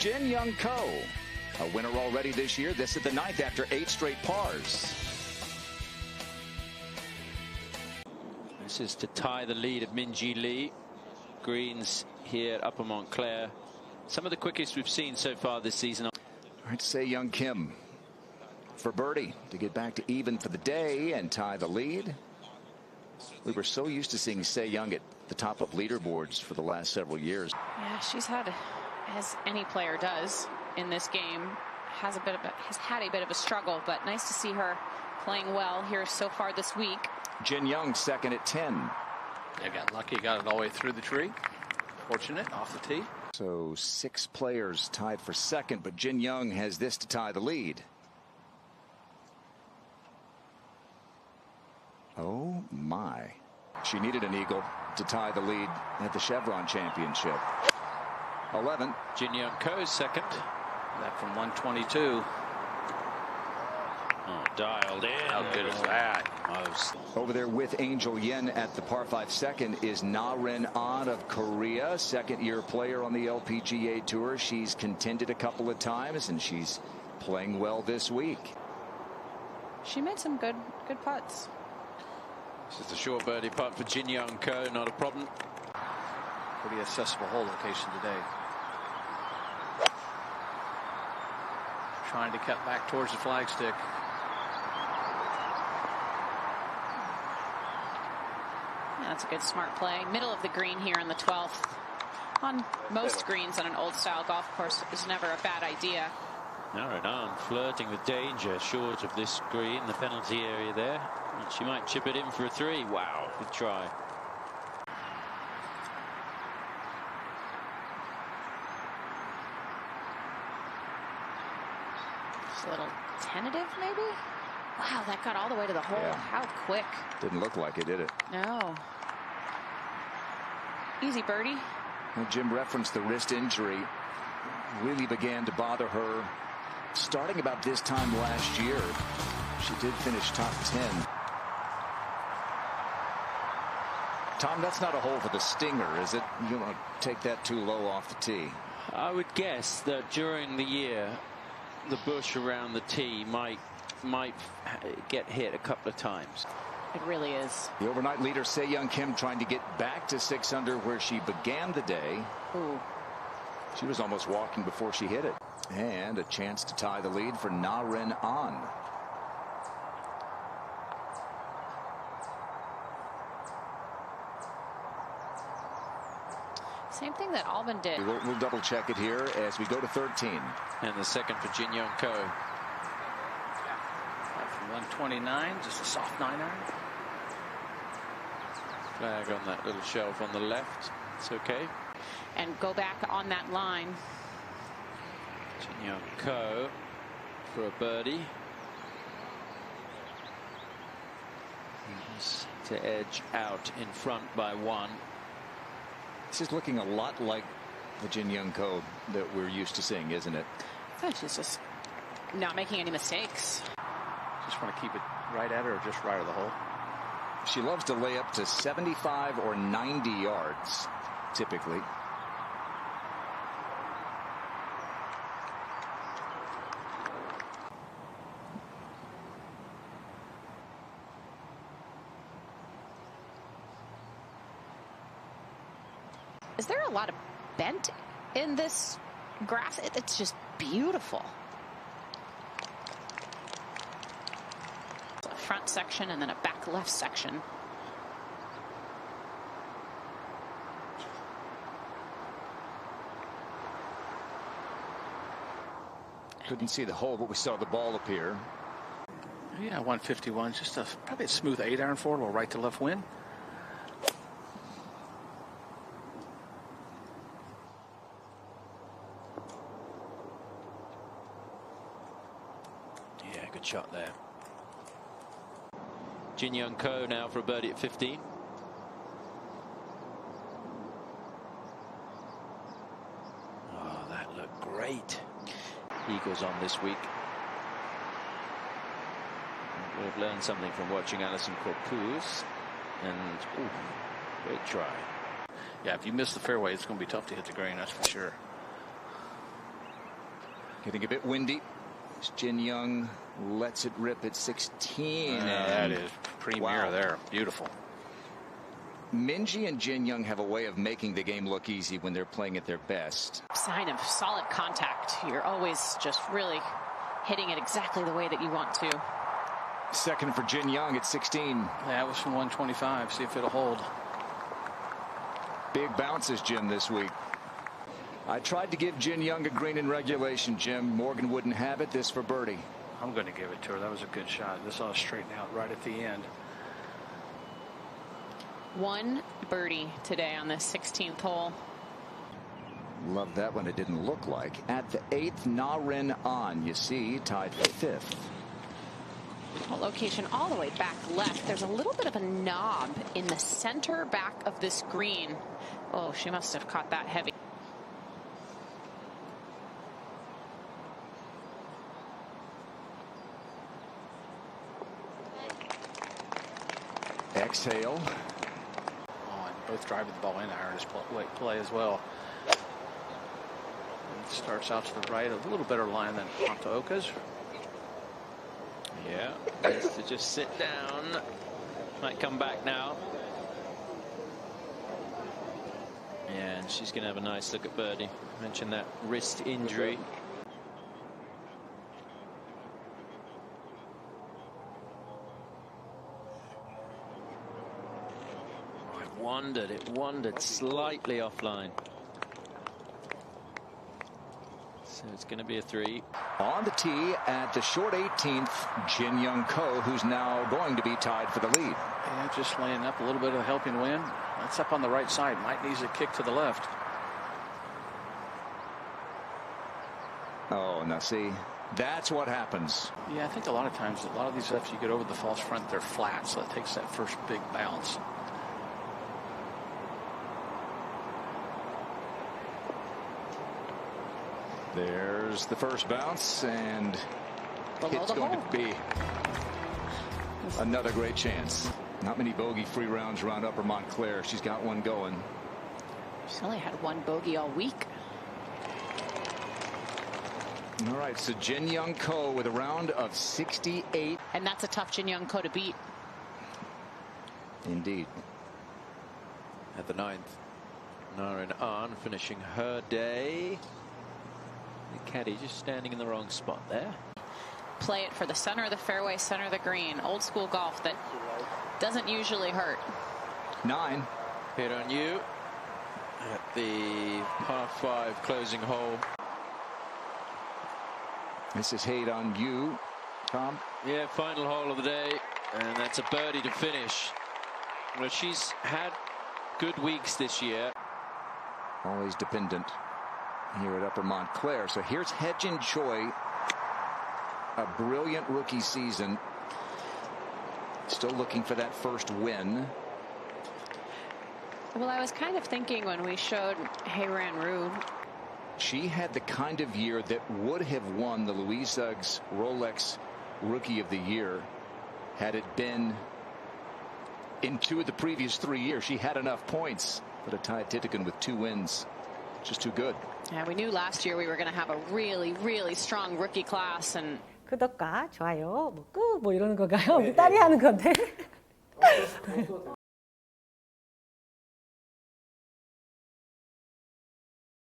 Jin Young Ko, a winner already this year. This is the 9th after 8 straight pars. This is to tie the lead of Minji Lee. Greens here at Upper Montclair. Some of the quickest we've seen so far this season. All right, Se Young Kim for birdie to get back to even for the day and tie the lead. We were so used to seeing Se Young at the top of leaderboards for the last several years. Yeah, she's had, as any player does in this game, has had a bit of a struggle, but nice to see her playing well here so far this week. Jin Young second at 10. They got lucky, got it all the way through the tree. Fortunate off the tee. So 6 players tied for second, but Jin Young has this to tie the lead. Oh my. She needed an eagle to tie the lead at the Chevron Championship. 11. Jin Young Ko's second. That from 122. Oh, dialed in. How good is that? Most. Over there with Angel Yen at the par 5 second is Na Rin An of Korea, second-year player on the LPGA Tour. She's contended a couple of times, and she's playing well this week. She made some good putts. This is a short birdie putt for Jin Young Ko, not a problem. Pretty accessible hole location today. Trying to cut back towards the flagstick. That's a good smart play. Middle of the green here in the 12th. On most greens on an old-style golf course is never a bad idea. Na Rin An flirting with danger short of this green, the penalty area there. And she might chip it in for a 3. Wow, good try. Just a little tentative, maybe? Wow, that got all the way to the hole. Yeah. How quick. Didn't look like it, did it? No. Easy birdie. Well, Jim referenced the wrist injury. Really began to bother her starting about this time last year. She did finish top 10. Tom, that's not a hole for the stinger, is it? You don't want to take that too low off the tee. I would guess that during the year, the bush around the tee might get hit a couple of times. It really is. The overnight leader, Se Young Kim, trying to get back to 6 under where she began the day. Ooh. She was almost walking before she hit it. And a chance to tie the lead for Na Rin An. Same thing that Albin did. We'll double check it here as we go to 13. And the second for Jin Young Ko. From 129, just a soft 9-iron. Flag on that little shelf on the left. It's okay. And go back on that line. Jin Young Ko for a birdie. He's to edge out in front by 1. This is looking a lot like the Jin Young Ko that we're used to seeing, isn't it? Oh, she's just not making any mistakes. Just want to keep it right at her or just right of the hole. She loves to lay up to 75 or 90 yards, typically. Is there a lot of bent in this grass? It's just beautiful. A front section and then a back left section. Couldn't see the hole, but we saw the ball appear. Yeah, 151. Just probably a smooth 8-iron for it. Will right to left win. Yeah, good shot there. Jin Young Ko now for a birdie at 15. Oh, that looked great. Eagles on this week. We've learned something from watching Alison Corpuz. And, ooh, great try. Yeah, if you miss the fairway, it's going to be tough to hit the green, that's for sure. Getting a bit windy. Jin Young lets it rip at 16. That is premier there. Beautiful. Minjee and Jin Young have a way of making the game look easy when they're playing at their best. Sign of solid contact. You're always just really hitting it exactly the way that you want to. Second for Jin Young at 16. That was from 125. See if it'll hold. Big bounces, Jim, this week. I tried to give Jin Young a green in regulation, Jim. Morgan wouldn't have it. This for birdie. I'm going to give it to her. That was a good shot. This ought to straighten out right at the end. One birdie today on this 16th hole. Love that one. It didn't look like. At the 8th, Na-Rin An, you see, tied for 5th. Well, location all the way back left. There's a little bit of a knob in the center back of this green. Oh, she must have caught that heavy. Exhale. Both driving the ball in iron play as well. It starts out to the right, a little better line than Hataoka's. Yeah, needs to just sit down. Might come back now. Yeah, and she's going to have a nice look at birdie. Mentioned that wrist injury. It wandered slightly offline. So it's going to be a 3. On the tee at the short 18th, Jin Young Ko, who's now going to be tied for the lead. Yeah, just laying up a little bit of a helping wind. That's up on the right side. Might need a kick to the left. Oh, now see, that's what happens. Yeah, I think a lot of times, a lot of these after you get over the false front, they're flat, so it takes that first big bounce. There's the first bounce, and it's going to be another great chance. Not many bogey-free rounds around Upper Montclair. She's got one going. She's only had one bogey all week. All right, so Jin Young Ko with a round of 68. And that's a tough Jin Young Ko to beat. Indeed. At the 9th, Na-Rin An finishing her day. The caddy just standing in the wrong spot there. Play it for the center of the fairway, center of the green. Old school golf that doesn't usually hurt. 9. Hit on you at the par 5 closing hole. This is hate on you, Tom. Yeah, final hole of the day, and that's a birdie to finish. Well, she's had good weeks this year. Always dependent here at Upper Montclair. So here's Hye-Jin Choi, a brilliant rookie season. Still looking for that first win. Well, I was kind of thinking when we showed Hye-Ran Ryu. She had the kind of year that would have won the Louise Suggs Rolex Rookie of the Year had it been in 2 of the previous 3 years. She had enough points, but Atthaya Titigan with 2 wins. Just too good. Yeah, we knew last year we were going to have a really, really strong rookie class. And 구독과 좋아요, 뭐 이러는 건가요? 우리 딸이 하는 건데.